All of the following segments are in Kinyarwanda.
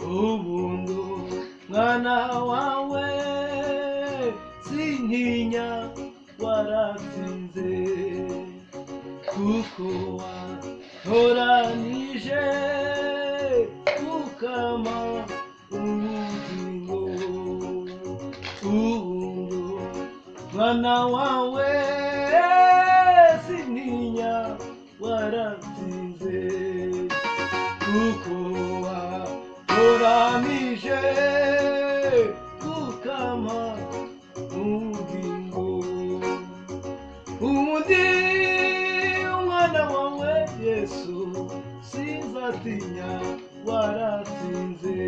ubuntu mwana wawe sintinya waratsinze kuko watoranije ukama ubugingo ubuntu mwana wawe sintinya waratsinze kuko watoranije ukama ubugingo ubundi umwana wawe Yesu sinzatinya waratsinze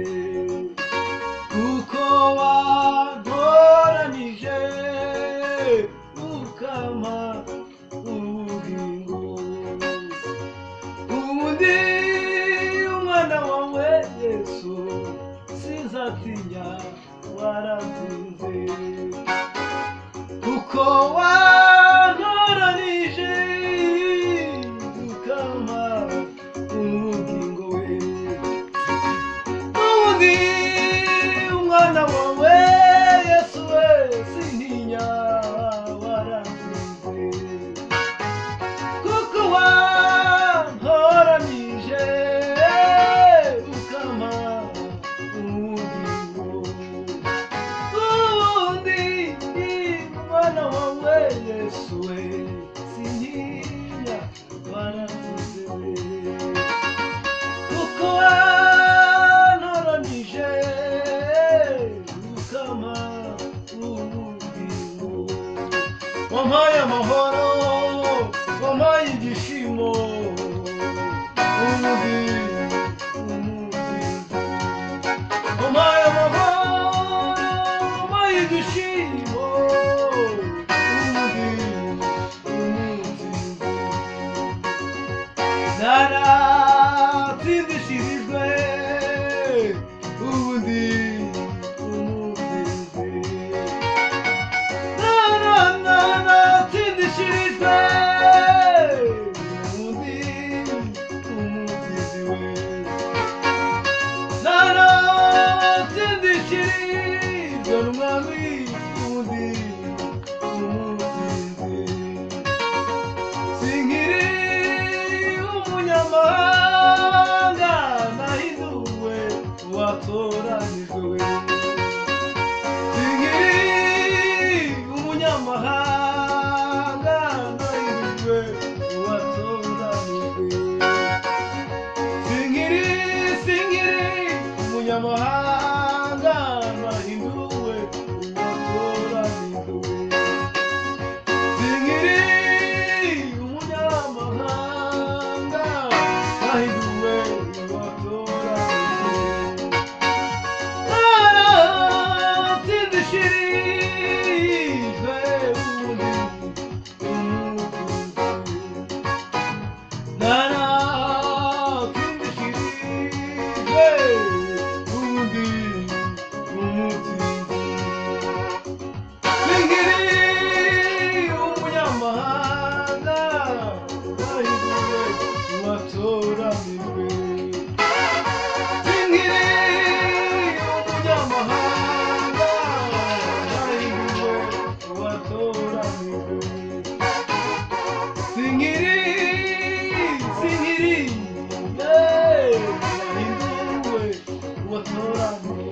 kuko watoranije ukama ubugingo ubundi umwana wawe Yesu sinzatinya waratsinze kuko watoranije ukama ubugingo we ubundi umwana wawe Yesu we sintinya waratsinze kuko watoranije ukama ubugingo ubundi umwana wawe Yesu we sintinya waratsinze kuko watoranije ukama ubugingo wampaye amahoro wampaye igishimo ubundi wampaye amahoro wampaye igishimo naratsindishirijwe ubundi naratsindishirijwe ubundi umutsinzi we naratsindishirijwe n'umwami ubundi umutsinzi sinkiri umunyamahanga nahinduwe watoranijwe sinkiri umunyamahanga nahinduwe watoranijwe sinkiri umunyamahanga nahinduwe watoranijwe sinkiri umunyamahanga nahinduwe watoranijwe naratsindishirijwe ubundi umutsinzi naratsindishirijwe ubundi umutsinzi sinkiri umunyamahanga nahinduwe watoranijwe sinkiri umunyamahanga nahinduwe watoranijwe sinkiri nahinduwe watoranijwe